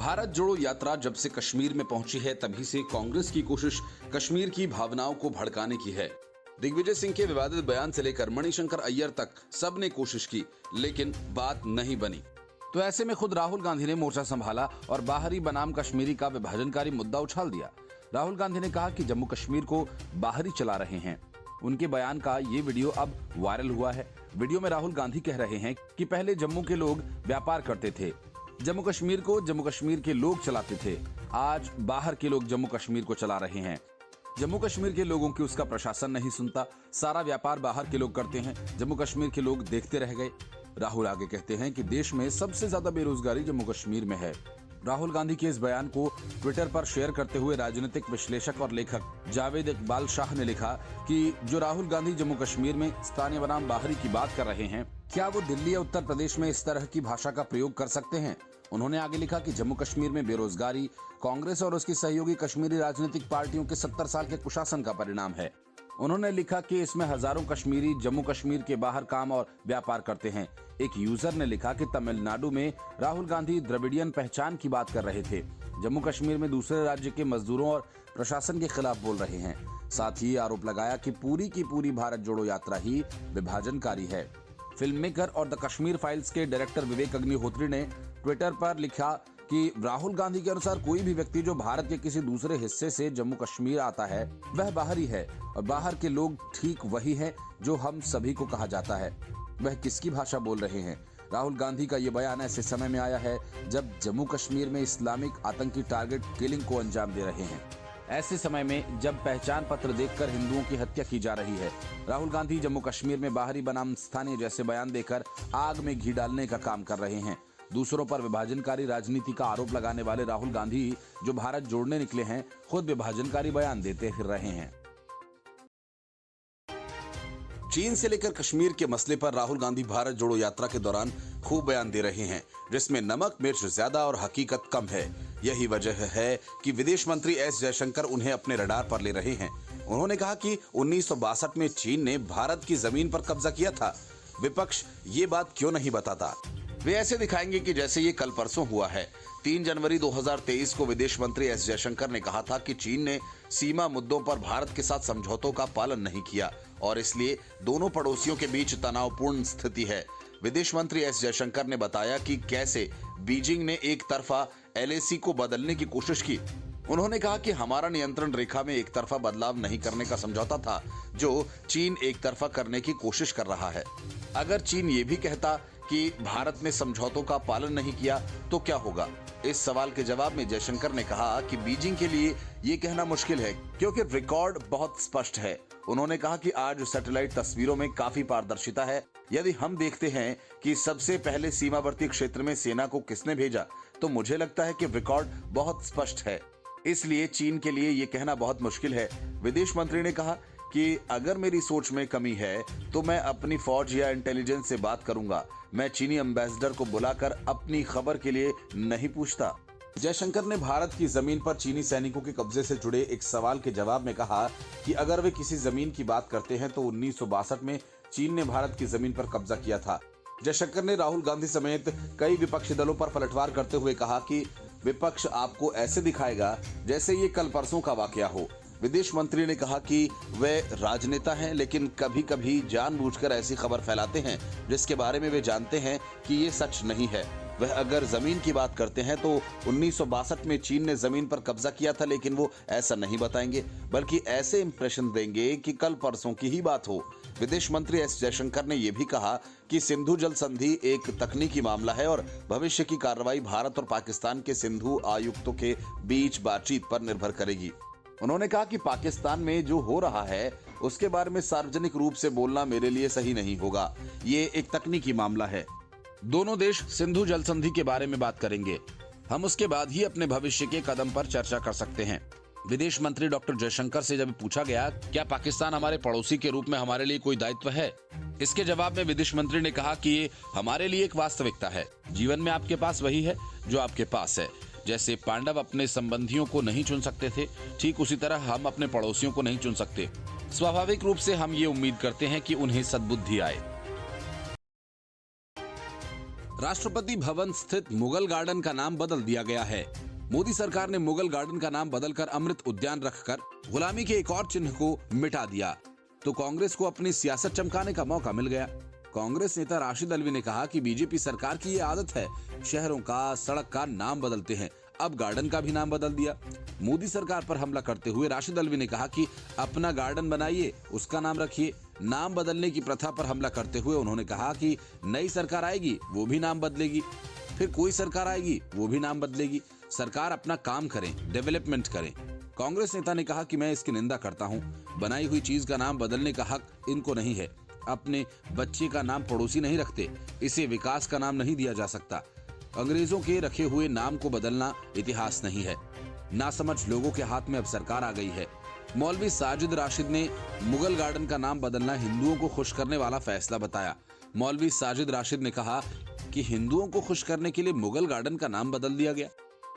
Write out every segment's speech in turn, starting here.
भारत जोड़ो यात्रा जब से कश्मीर में पहुंची है तभी से कांग्रेस की कोशिश कश्मीर की भावनाओं को भड़काने की है। दिग्विजय सिंह के विवादित बयान से लेकर मणिशंकर अय्यर तक सबने कोशिश की, लेकिन बात नहीं बनी। तो ऐसे में खुद राहुल गांधी ने मोर्चा संभाला और बाहरी बनाम कश्मीरी का विभाजनकारी मुद्दा उछाल दिया। राहुल गांधी ने कहा कि जम्मू कश्मीर को बाहरी चला रहे हैं। उनके बयान का ये वीडियो अब वायरल हुआ है। वीडियो में राहुल गांधी कह रहे हैं कि पहले जम्मू के लोग व्यापार करते थे, जम्मू कश्मीर को जम्मू कश्मीर के लोग चलाते थे, आज बाहर के लोग जम्मू कश्मीर को चला रहे हैं। जम्मू कश्मीर के लोगों की उसका प्रशासन नहीं सुनता, सारा व्यापार बाहर के लोग करते हैं, जम्मू कश्मीर के लोग देखते रह गए। राहुल आगे कहते हैं कि देश में सबसे ज्यादा बेरोजगारी जम्मू कश्मीर में है। राहुल गांधी के इस बयान को ट्विटर पर शेयर करते हुए राजनीतिक विश्लेषक और लेखक जावेद इकबाल शाह ने लिखा कि जो राहुल गांधी जम्मू कश्मीर में स्थानीय बनाम बाहरी की बात कर रहे हैं, क्या वो दिल्ली या उत्तर प्रदेश में इस तरह की भाषा का प्रयोग कर सकते हैं। उन्होंने आगे लिखा कि जम्मू कश्मीर में बेरोजगारी कांग्रेस और उसकी सहयोगी कश्मीरी राजनीतिक पार्टियों के 70 साल के कुशासन का परिणाम है। उन्होंने लिखा कि इसमें हजारों कश्मीरी जम्मू कश्मीर के बाहर काम और व्यापार करते हैं। एक यूजर ने लिखा कि तमिलनाडु में राहुल गांधी द्रविडियन पहचान की बात कर रहे थे, जम्मू कश्मीर में दूसरे राज्य के मजदूरों और प्रशासन के खिलाफ बोल रहे हैं। साथ ही आरोप लगाया कि पूरी की पूरी भारत जोड़ो यात्रा ही विभाजनकारी है। फिल्म मेकर और द कश्मीर फाइल्स के डायरेक्टर विवेक अग्निहोत्री ने ट्विटर पर लिखा कि राहुल गांधी के अनुसार कोई भी व्यक्ति जो भारत के किसी दूसरे हिस्से से जम्मू कश्मीर आता है वह बाहरी है, और बाहर के लोग ठीक वही हैं जो हम सभी को कहा जाता है। वह किसकी भाषा बोल रहे हैं। राहुल गांधी का ये बयान ऐसे समय में आया है जब जम्मू कश्मीर में इस्लामिक आतंकी टारगेट किलिंग को अंजाम दे रहे हैं। ऐसे समय में जब पहचान पत्र देखकर हिंदुओं की हत्या की जा रही है, राहुल गांधी जम्मू कश्मीर में बाहरी बनाम स्थानीय जैसे बयान देकर आग में घी डालने का काम कर रहे हैं। दूसरों पर विभाजनकारी राजनीति का आरोप लगाने वाले राहुल गांधी जो भारत जोड़ने निकले हैं, खुद विभाजनकारी बयान देते फिर रहे हैं। चीन से लेकर कश्मीर के मसले पर राहुल गांधी भारत जोड़ो यात्रा के दौरान खूब बयान दे रहे हैं, जिसमें नमक मिर्च ज्यादा और हकीकत कम है। यही वजह है कि विदेश मंत्री एस जयशंकर उन्हें अपने रडार पर ले रहे हैं। उन्होंने कहा कि 1962 में चीन ने भारत की जमीन पर कब्जा किया था। विपक्ष ये बात क्यों नहीं बताता। वे ऐसे दिखाएंगे कि जैसे ये कल परसों हुआ है। 3 जनवरी 2023 को विदेश मंत्री एस जयशंकर ने कहा था कि चीन ने सीमा मुद्दों पर भारत के साथ समझौतों का पालन नहीं किया और इसलिए दोनों पड़ोसियों के बीच तनावपूर्ण स्थिति है। विदेश मंत्री एस जयशंकर ने बताया कि कैसे बीजिंग ने एक तरफा LAC को बदलने की कोशिश की। उन्होंने कहा कि हमारा नियंत्रण रेखा में एक तरफा बदलाव नहीं करने का समझौता था जो चीन एक तरफा करने की कोशिश कर रहा है। अगर चीन ये भी कहता कि भारत ने समझौतों का पालन नहीं किया तो क्या होगा। इस सवाल के जवाब में जयशंकर ने कहा कि बीजिंग के लिए ये कहना मुश्किल है क्योंकि रिकॉर्ड बहुत स्पष्ट है। उन्होंने कहा कि आज सैटेलाइट तस्वीरों में काफी पारदर्शिता है। यदि हम देखते हैं कि सबसे पहले सीमावर्ती क्षेत्र में सेना को किसने भेजा, तो मुझे लगता है कि रिकॉर्ड बहुत स्पष्ट है। इसलिए चीन के लिए ये कहना बहुत मुश्किल है। विदेश मंत्री ने कहा कि अगर मेरी सोच में कमी है तो मैं अपनी फौज या इंटेलिजेंस से बात करूंगा। मैं चीनी एम्बेसडर को बुलाकर अपनी खबर के लिए नहीं पूछता। जयशंकर ने भारत की जमीन पर चीनी सैनिकों के कब्जे से जुड़े एक सवाल के जवाब में कहा कि अगर वे किसी जमीन की बात करते हैं तो 1962 में चीन ने भारत की जमीन पर कब्जा किया था। जयशंकर ने राहुल गांधी समेत कई विपक्षी दलों पर पलटवार करते हुए कहा कि विपक्ष आपको ऐसे दिखाएगा जैसे ये कल परसों का वाकया हो। विदेश मंत्री ने कहा कि वे राजनेता हैं लेकिन कभी कभी जानबूझकर ऐसी खबर फैलाते हैं जिसके बारे में वे जानते हैं कि ये सच नहीं है। वह अगर जमीन की बात करते हैं तो 1962 में चीन ने जमीन पर कब्जा किया था, लेकिन वो ऐसा नहीं बताएंगे बल्कि ऐसे इंप्रेशन देंगे कि कल परसों की ही बात हो। विदेश मंत्री एस जयशंकर ने यह भी कहा कि सिंधु जल संधि एक तकनीकी मामला है और भविष्य की कार्रवाई भारत और पाकिस्तान के सिंधु आयुक्तों के बीच बातचीत पर निर्भर करेगी। उन्होंने कहा कि पाकिस्तान में जो हो रहा है उसके बारे में सार्वजनिक रूप से बोलना मेरे लिए सही नहीं होगा। ये एक तकनीकी मामला है। दोनों देश सिंधु जल संधि के बारे में बात करेंगे। हम उसके बाद ही अपने भविष्य के कदम पर चर्चा कर सकते हैं। विदेश मंत्री डॉक्टर जयशंकर से जब पूछा गया क्या पाकिस्तान हमारे पड़ोसी के रूप में हमारे लिए कोई दायित्व है, इसके जवाब में विदेश मंत्री ने कहा कि ये हमारे लिए एक वास्तविकता है। जीवन में आपके पास वही है जो आपके पास है। जैसे पांडव अपने संबंधियों को नहीं चुन सकते थे, ठीक उसी तरह हम अपने पड़ोसियों को नहीं चुन सकते। स्वाभाविक रूप से हम ये उम्मीद करते हैं कि उन्हें सद्बुद्धि आए। राष्ट्रपति भवन स्थित मुगल गार्डन का नाम बदल दिया गया है। मोदी सरकार ने मुगल गार्डन का नाम बदलकर अमृत उद्यान रखकर गुलामी के एक और चिन्ह को मिटा दिया, तो कांग्रेस को अपनी सियासत चमकाने का मौका मिल गया। कांग्रेस नेता राशिद अल्वी ने कहा कि बीजेपी सरकार की ये आदत है, शहरों का, सड़क का नाम बदलते हैं, अब गार्डन का भी नाम बदल दिया। मोदी सरकार पर हमला करते हुए राशिद अल्वी ने कहा कि अपना गार्डन बनाइए, उसका नाम रखिए। नाम बदलने की प्रथा पर हमला करते हुए उन्होंने कहा कि नई सरकार आएगी वो भी नाम बदलेगी, फिर कोई सरकार आएगी वो भी नाम बदलेगी। सरकार अपना काम करें, डेवलपमेंट करें। कांग्रेस नेता ने कहा कि मैं इसकी निंदा करता हूं, बनाई हुई चीज का नाम बदलने का हक इनको नहीं है। अपने बच्चे का नाम पड़ोसी नहीं रखते, इसे विकास का नाम नहीं दिया जा सकता। अंग्रेजों के रखे हुए नाम को बदलना इतिहास नहीं है। नासमझ लोगों के हाथ में अब सरकार आ गई है। मौलवी साजिद राशिद ने मुगल गार्डन का नाम बदलना हिंदुओं को खुश करने वाला फैसला बताया। मौलवी साजिद राशिद ने कहा कि हिंदुओं को खुश करने के लिए मुगल गार्डन का नाम बदल दिया गया।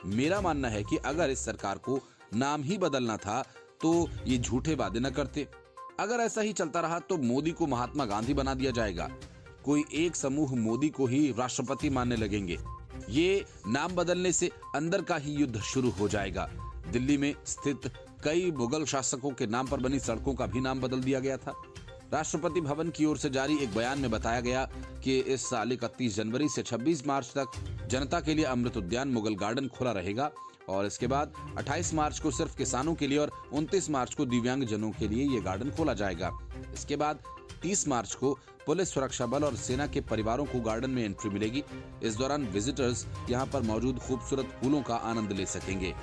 मेरा मानना है कि अगर इस सरकार को नाम ही बदलना था तो ये झूठे वादे न करते। अगर ऐसा ही चलता रहा तो मोदी को महात्मा गांधी बना दिया जाएगा। कोई एक समूह मोदी को ही राष्ट्रपति मानने लगेंगे। ये नाम बदलने से अंदर का ही युद्ध शुरू हो जाएगा। दिल्ली में स्थित कई मुगल शासकों के नाम पर बनी सड़कों का भी नाम बदल दिया गया था। राष्ट्रपति भवन की ओर से जारी एक बयान में बताया गया कि इस साल 31 जनवरी से 26 मार्च तक जनता के लिए अमृत उद्यान मुगल गार्डन खुला रहेगा और इसके बाद 28 मार्च को सिर्फ किसानों के लिए और 29 मार्च को दिव्यांग जनों के लिए ये गार्डन खोला जाएगा। इसके बाद 30 मार्च को पुलिस, सुरक्षा बल और सेना के परिवारों को गार्डन में एंट्री मिलेगी। इस दौरान विजिटर्स यहाँ पर मौजूद खूबसूरत फूलों का आनंद ले सकेंगे।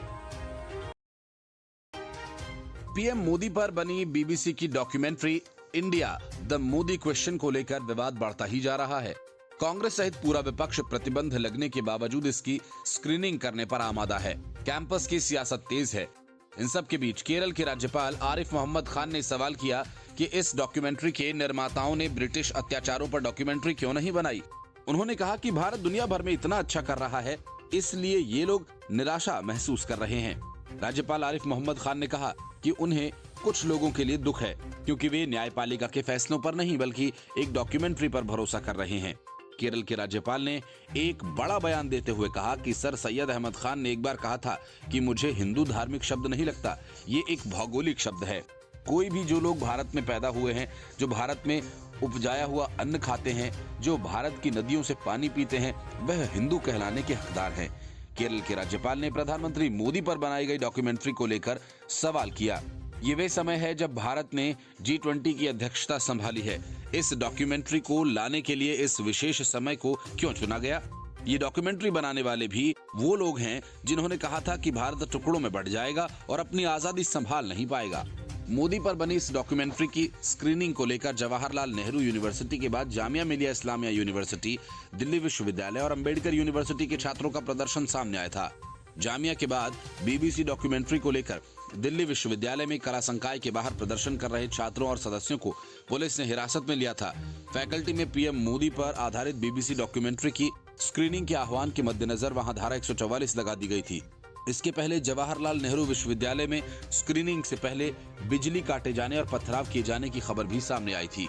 पीएम मोदी पर बनी बीबीसी की documentary India the Modi question को लेकर विवाद बढ़ता ही जा रहा है। कांग्रेस सहित पूरा विपक्ष प्रतिबंध लगने के बावजूद इसकी स्क्रीनिंग करने पर आमादा है। कैंपस की सियासत तेज है। इन सब के बीच केरल के राज्यपाल आरिफ मोहम्मद खान ने सवाल किया कि इस डॉक्यूमेंट्री के निर्माताओं ने ब्रिटिश अत्याचारों पर डॉक्यूमेंट्री क्यों नहीं बनाई। उन्होंने कहा कि भारत दुनिया भर में इतना अच्छा कर रहा है, इसलिए ये लोग निराशा महसूस कर रहे हैं। राज्यपाल आरिफ मोहम्मद खान ने कहा कि उन्हें कुछ लोगों के लिए दुख है, क्योंकि वे न्यायपालिका के फैसलों पर नहीं बल्कि एक डॉक्यूमेंट्री पर भरोसा कर रहे हैं। केरल के राज्यपाल ने एक बड़ा बयान देते हुए कहा कि सर सैयद अहमद खान ने एक बार कहा था कि मुझे हिंदू धार्मिक शब्द नहीं लगता, ये एक भौगोलिक शब्द है। कोई भी जो लोग भारत में पैदा हुए हैं, जो भारत में उपजाया हुआ अन्न खाते हैं, जो भारत की नदियों से पानी पीते हैं, वह हिंदू कहलाने के हकदार हैं। केरल के राज्यपाल ने प्रधानमंत्री मोदी पर बनाई गई डॉक्यूमेंट्री को लेकर सवाल किया। ये वे समय है जब भारत ने G20 की अध्यक्षता संभाली है। इस डॉक्यूमेंट्री को लाने के लिए इस विशेष समय को क्यों चुना गया? ये डॉक्यूमेंट्री बनाने वाले भी वो लोग हैं जिन्होंने कहा था कि भारत टुकड़ों में बंट जाएगा और अपनी आजादी संभाल नहीं पाएगा। मोदी पर बनी इस डॉक्यूमेंट्री की स्क्रीनिंग को लेकर जवाहरलाल नेहरू यूनिवर्सिटी के बाद जामिया मिलिया इस्लामिया यूनिवर्सिटी, दिल्ली विश्वविद्यालय और अंबेडकर यूनिवर्सिटी के छात्रों का प्रदर्शन सामने आया था। जामिया के बाद बीबीसी डॉक्यूमेंट्री को लेकर दिल्ली विश्वविद्यालय में कला संकाय के बाहर प्रदर्शन कर रहे छात्रों और सदस्यों को पुलिस ने हिरासत में लिया था। फैकल्टी में पीएम मोदी पर आधारित बीबीसी डॉक्यूमेंट्री की स्क्रीनिंग के आह्वान के मद्देनजर वहां धारा 144 लगा दी गई थी। इसके पहले जवाहरलाल नेहरू विश्वविद्यालय में स्क्रीनिंग से पहले बिजली काटे जाने और पथराव किए जाने की खबर भी सामने आई थी।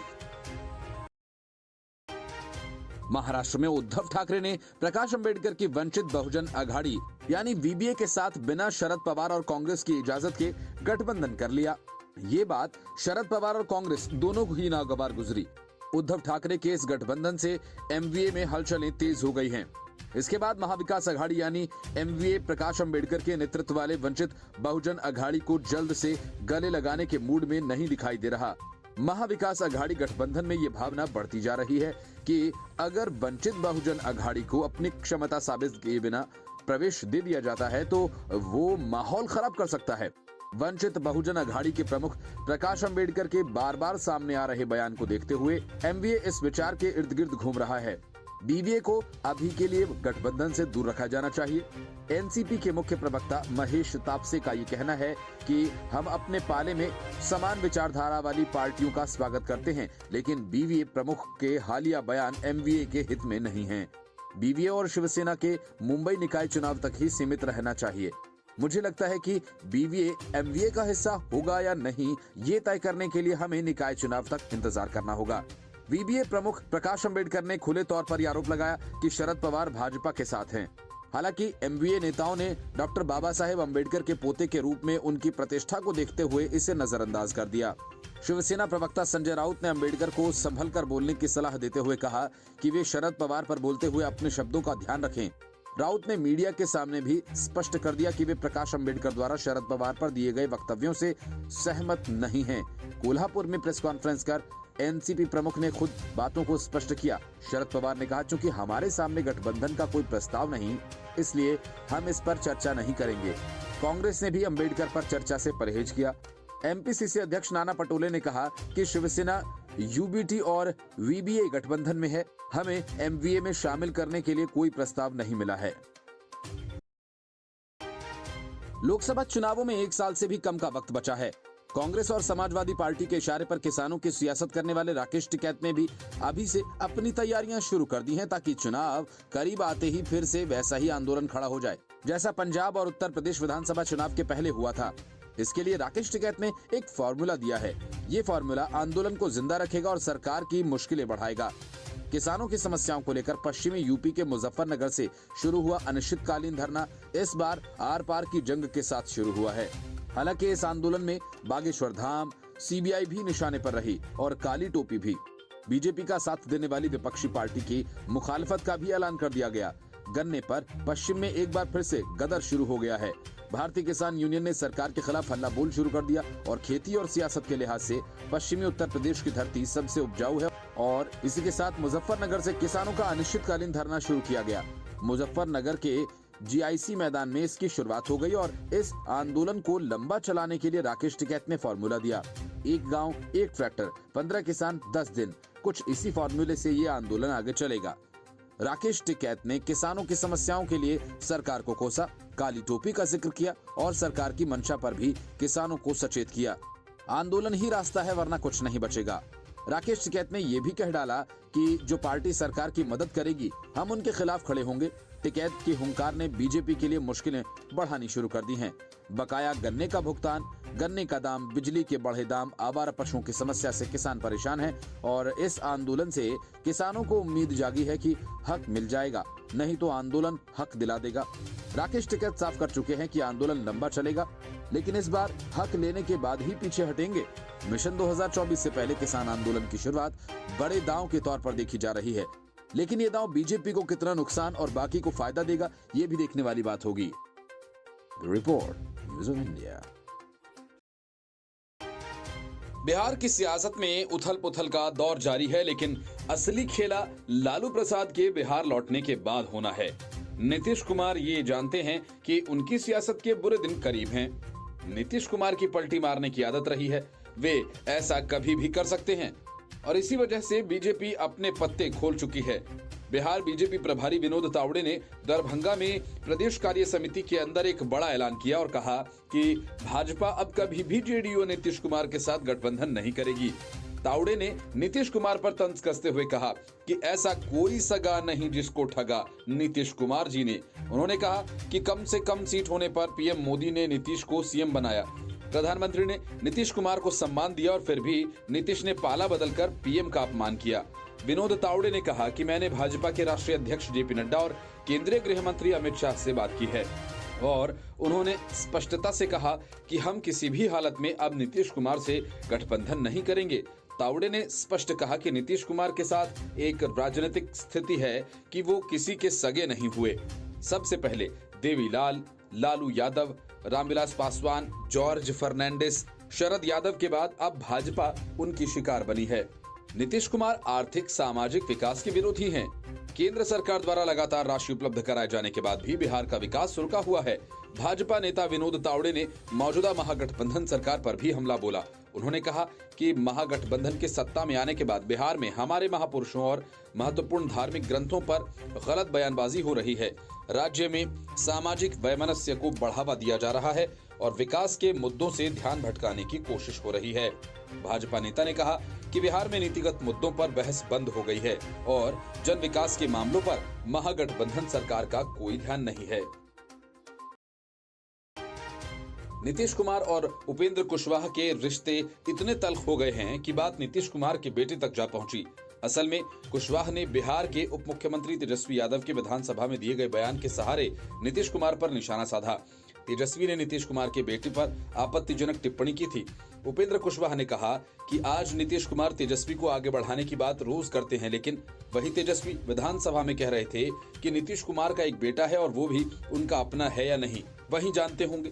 महाराष्ट्र में उद्धव ठाकरे ने प्रकाश अंबेडकर की वंचित बहुजन अघाड़ी यानी वीबीए के साथ बिना शरद पवार और कांग्रेस की इजाजत के गठबंधन कर लिया। ये बात शरद पवार और कांग्रेस दोनों को ही नागवार गुजरी। उद्धव ठाकरे के इस गठबंधन से एमवीए में हलचलें तेज हो गई हैं। इसके बाद महाविकास अघाड़ी यानी एमवीए प्रकाश अंबेडकर के नेतृत्व वाले वंचित बहुजन अघाड़ी को जल्द से गले लगाने के मूड में नहीं दिखाई दे रहा। महाविकास अघाड़ी गठबंधन में ये भावना बढ़ती जा रही है कि अगर वंचित बहुजन अघाड़ी को अपनी क्षमता साबित किए बिना प्रवेश दे दिया जाता है तो वो माहौल खराब कर सकता है। वंचित बहुजन अघाड़ी के प्रमुख प्रकाश अंबेडकर के बार बार सामने आ रहे बयान को देखते हुए एमवीए इस विचार के इर्द गिर्द घूम रहा है। बीबीए को अभी के लिए गठबंधन से दूर रखा जाना चाहिए। एनसीपी के मुख्य प्रवक्ता महेश तापसे का ये कहना है कि हम अपने पाले में समान विचारधारा वाली पार्टियों का स्वागत करते हैं, लेकिन बीबीए प्रमुख के हालिया बयान एमवीए के हित में नहीं हैं। बीबीए और शिवसेना के मुंबई निकाय चुनाव तक ही सीमित रहना चाहिए। मुझे लगता है कि बीबीए एमवीए का हिस्सा होगा या नहीं, ये तय करने के लिए हमें निकाय चुनाव तक इंतजार करना होगा। वीबीए प्रमुख प्रकाश अंबेडकर ने खुले तौर पर यह आरोप लगाया कि शरद पवार भाजपा के साथ हैं। हालांकि एमवीए नेताओं ने डॉक्टर बाबा साहेब अंबेडकर के पोते के रूप में उनकी प्रतिष्ठा को देखते हुए इसे नजरअंदाज कर दिया। शिवसेना प्रवक्ता संजय राउत ने अंबेडकर को संभल कर बोलने की सलाह देते हुए कहा कि वे शरद पवार पर बोलते हुए अपने शब्दों का ध्यान रखें। राउत ने मीडिया के सामने भी स्पष्ट कर दिया कि वे प्रकाश अंबेडकर द्वारा शरद पवार पर दिए गए वक्तव्यों से सहमत नहीं हैं। कोल्हापुर में प्रेस कॉन्फ्रेंस कर एनसीपी प्रमुख ने खुद बातों को स्पष्ट किया। शरद पवार ने कहा, चूंकि हमारे सामने गठबंधन का कोई प्रस्ताव नहीं, इसलिए हम इस पर चर्चा नहीं करेंगे। कांग्रेस ने भी अंबेडकर पर चर्चा से परहेज किया। एमपीसीसी अध्यक्ष नाना पटोले ने कहा कि शिवसेना यूबीटी और वीबीए गठबंधन में है, हमें एमवीए में शामिल करने के लिए कोई प्रस्ताव नहीं मिला है। लोकसभा चुनावों में 1 साल से भी कम का वक्त बचा है। कांग्रेस और समाजवादी पार्टी के इशारे पर किसानों की सियासत करने वाले राकेश टिकैत ने भी अभी से अपनी तैयारियां शुरू कर दी हैं, ताकि चुनाव करीब आते ही फिर से वैसा ही आंदोलन खड़ा हो जाए जैसा पंजाब और उत्तर प्रदेश विधानसभा चुनाव के पहले हुआ था। इसके लिए राकेश टिकैत ने एक फॉर्मूला दिया है। ये फॉर्मूला आंदोलन को जिंदा रखेगा और सरकार की मुश्किलें बढ़ाएगा। किसानों की समस्याओं को लेकर पश्चिमी यूपी के मुजफ्फरनगर से शुरू हुआ अनिश्चितकालीन धरना इस बार आर पार की जंग के साथ शुरू हुआ है। हालांकि इस आंदोलन में बागेश्वर धाम, सीबीआई भी निशाने पर रही और काली टोपी भी। बीजेपी का साथ देने वाली विपक्षी पार्टी की मुखालफत का भी ऐलान कर दिया गया। गन्ने पर पश्चिम में एक बार फिर से गदर शुरू हो गया है। भारतीय किसान यूनियन ने सरकार के खिलाफ हल्ला बोल शुरू कर दिया और खेती और सियासत के लिहाज से पश्चिमी उत्तर प्रदेश की धरती सबसे उपजाऊ है और इसी के साथ मुजफ्फरनगर से किसानों का अनिश्चितकालीन धरना शुरू किया गया। मुजफ्फरनगर के जीआईसी मैदान में इसकी शुरुआत हो गई और इस आंदोलन को लंबा चलाने के लिए राकेश टिकैत ने फॉर्मूला दिया, 1 गांव 1 ट्रैक्टर, 15 किसान 10 दिन। कुछ इसी फॉर्मूले से ये आंदोलन आगे चलेगा। राकेश टिकैत ने किसानों की समस्याओं के लिए सरकार को कोसा, काली टोपी का जिक्र किया और सरकार की मंशा पर भी किसानों को सचेत किया। आंदोलन ही रास्ता है, वरना कुछ नहीं बचेगा। राकेश टिकैत ने यह भी कह डाला कि जो पार्टी सरकार की मदद करेगी, हम उनके खिलाफ खड़े होंगे। टिकैत की हुंकार ने बीजेपी के लिए मुश्किलें बढ़ानी शुरू कर दी हैं। बकाया गन्ने का भुगतान, गन्ने का दाम, बिजली के बढ़े दाम, आवारा पशुओं की समस्या से किसान परेशान हैं और इस आंदोलन से किसानों को उम्मीद जागी है कि हक मिल जाएगा, नहीं तो आंदोलन हक दिला देगा। राकेश टिकैत साफ कर चुके हैं कि आंदोलन लंबा चलेगा, लेकिन इस बार हक लेने के बाद ही पीछे हटेंगे। मिशन 2024 से पहले किसान आंदोलन की शुरुआत बड़े दांव के तौर पर देखी जा रही है, लेकिन ये दांव बीजेपी को कितना नुकसान और बाकी को फायदा देगा, ये भी देखने वाली बात होगी। Report news of India. Bihar की सियासत में उथल पुथल का दौर जारी है, लेकिन असली खेला लालू प्रसाद के बिहार लौटने के बाद होना है। नीतीश कुमार ये जानते हैं कि उनकी सियासत के बुरे दिन करीब हैं। नीतीश कुमार की पलटी मारने की आदत रही है, वे ऐसा कभी भी कर सकते हैं और इसी वजह से बीजेपी अपने पत्ते खोल चुकी है। बिहार बीजेपी प्रभारी विनोद तावड़े ने दरभंगा में प्रदेश कार्य समिति के अंदर एक बड़ा ऐलान किया और कहा कि भाजपा अब कभी भी जेडीयू नीतीश कुमार के साथ गठबंधन नहीं करेगी। तावड़े ने नीतीश कुमार पर तंज कसते हुए कहा कि ऐसा कोई सगा नहीं जिसको ठगा नीतीश कुमार जी ने। उन्होंने कहा कि कम से कम सीट होने पर पीएम मोदी ने नीतीश को सीएम बनाया। प्रधानमंत्री ने नीतीश कुमार को सम्मान दिया और फिर भी नीतीश ने पाला बदलकर पीएम का अपमान किया। विनोद तावड़े ने कहा कि मैंने भाजपा के राष्ट्रीय अध्यक्ष जेपी नड्डा और केंद्रीय गृह मंत्री अमित शाह से बात की है और उन्होंने स्पष्टता से कहा कि हम किसी भी हालत में अब नीतीश कुमार से गठबंधन नहीं करेंगे। तावड़े ने स्पष्ट कहा कि नीतीश कुमार के साथ एक राजनीतिक स्थिति है कि वो किसी के सगे नहीं हुए। सबसे पहले देवीलाल, लालू यादव, रामविलास पासवान, जॉर्ज फर्नांडिस, शरद यादव के बाद अब भाजपा उनकी शिकार बनी है। नीतीश कुमार आर्थिक सामाजिक विकास के विरोधी हैं। केंद्र सरकार द्वारा लगातार राशि उपलब्ध कराए जाने के बाद भी बिहार का विकास रुका हुआ है। भाजपा नेता विनोद तावड़े ने मौजूदा महागठबंधन सरकार पर भी हमला बोला। उन्होंने कहा कि महागठबंधन के सत्ता में आने के बाद बिहार में हमारे महापुरुषों और महत्वपूर्ण धार्मिक ग्रंथों पर गलत बयानबाजी हो रही है। राज्य में सामाजिक वैमनस्य को बढ़ावा दिया जा रहा है और विकास के मुद्दों से ध्यान भटकाने की कोशिश हो रही है। भाजपा नेता ने कहा कि बिहार में नीतिगत मुद्दों पर बहस बंद हो गई है और जन विकास के मामलों पर महागठबंधन सरकार का कोई ध्यान नहीं है। नीतीश कुमार और उपेंद्र कुशवाहा के रिश्ते इतने तल्ख हो गए हैं कि बात नीतीश कुमार के बेटे तक जा पहुंची। असल में कुशवाहा ने बिहार के उप मुख्यमंत्री तेजस्वी यादव के विधानसभा में दिए गए बयान के सहारे नीतीश कुमार पर निशाना साधा। तेजस्वी ने नीतीश कुमार के बेटे पर आपत्तिजनक टिप्पणी की थी। उपेंद्र कुशवाहा ने कहा कि आज नीतीश कुमार तेजस्वी को आगे बढ़ाने की बात रोज करते हैं, लेकिन वही तेजस्वी विधानसभा में कह रहे थे कि नीतीश कुमार का एक बेटा है और वो भी उनका अपना है या नहीं वही जानते होंगे।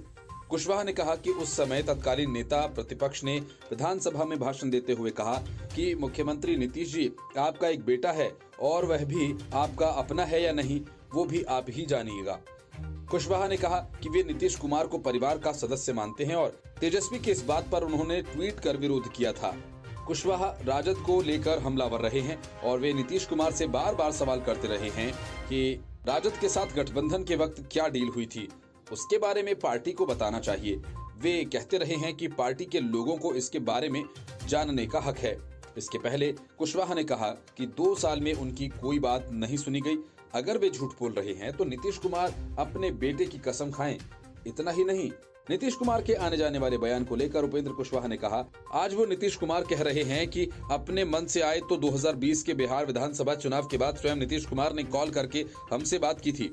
कुशवाहा ने कहा कि उस समय तत्कालीन नेता प्रतिपक्ष ने विधानसभा में भाषण देते हुए कहा कि मुख्यमंत्री नीतीश जी, आपका एक बेटा है और वह भी आपका अपना है या नहीं वो भी आप ही जानिएगा। कुशवाहा ने कहा कि वे नीतीश कुमार को परिवार का सदस्य मानते हैं और तेजस्वी की इस बात पर उन्होंने ट्वीट कर विरोध किया था। कुशवाहा राजद को लेकर हमलावर रहे हैं और वे नीतीश कुमार से बार बार सवाल करते रहे हैं कि राजद के साथ गठबंधन के वक्त क्या डील हुई थी, उसके बारे में पार्टी को बताना चाहिए। वे कहते रहे हैं कि पार्टी के लोगों को इसके बारे में जानने का हक है। इसके पहले कुशवाहा ने कहा कि 2 साल में उनकी कोई बात नहीं सुनी गई। अगर वे झूठ बोल रहे हैं तो नीतीश कुमार अपने बेटे की कसम खाएं। इतना ही नहीं, नीतीश कुमार के आने जाने वाले बयान को लेकर उपेंद्र कुशवाहा ने कहा, आज वो नीतीश कुमार कह रहे हैं कि अपने मन से आए तो 2020 के बिहार विधानसभा चुनाव के बाद स्वयं नीतीश कुमार ने कॉल करके हमसे बात की थी।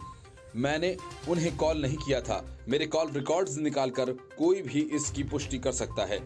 मैंने उन्हें कॉल नहीं किया था। मेरे कॉल रिकॉर्ड्स निकालकर कोई भी इसकी पुष्टि कर सकता है।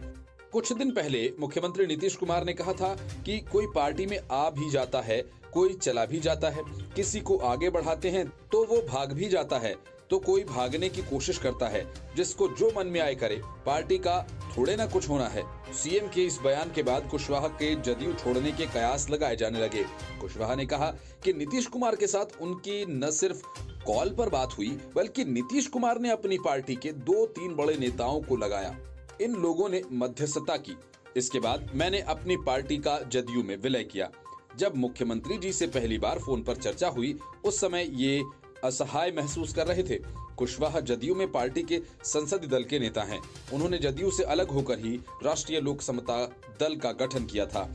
कुछ दिन पहले मुख्यमंत्री नीतीश कुमार ने कहा था कि कोई पार्टी में आ भी जाता है, कोई चला भी जाता है, किसी को आगे बढ़ाते हैं तो वो भाग भी जाता है, तो कोई भागने की कोशिश करता है। जिसको जो मन में आए करे, पार्टी का थोड़े ना कुछ होना है। सीएम के इस बयान के बाद कुशवाहा के जदयू छोड़ने के कयास लगाए जाने लगे। कुशवाहा ने कहा कि नीतीश कुमार के साथ उनकी न सिर्फ कॉल पर बात हुई, बल्कि नीतीश कुमार ने अपनी पार्टी के 2-3 बड़े नेताओं को लगाया। इन लोगों ने मध्यस्थता की। इसके बाद मैंने अपनी पार्टी का जदयू में विलय किया। जब मुख्यमंत्री जी से पहली बार फोन पर चर्चा हुई, उस समय ये असहाय महसूस कर रहे थे। कुशवाहा जदयू में पार्टी के संसदीय दल के नेता हैं। उन्होंने जदयू से अलग होकर ही राष्ट्रीय लोक समता दल का गठन किया था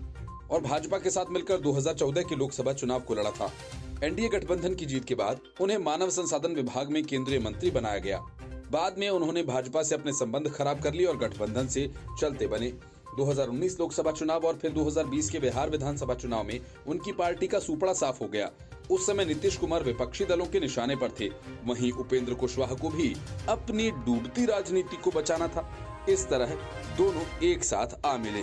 और भाजपा के साथ मिलकर 2014 के लोकसभा चुनाव को लड़ा था। एनडीए गठबंधन की जीत के बाद उन्हें मानव संसाधन विभाग में केंद्रीय मंत्री बनाया गया। बाद में उन्होंने भाजपा से अपने संबंध खराब कर लिए और गठबंधन से चलते बने। 2019 लोकसभा चुनाव और फिर 2020 के बिहार विधानसभा चुनाव में उनकी पार्टी का सुपड़ा साफ हो गया। उस समय नीतीश कुमार विपक्षी दलों के निशाने पर थे। वहीं उपेंद्र कुशवाहा को भी अपनी डूबती राजनीति को बचाना था। इस तरह दोनों एक साथ आ मिले।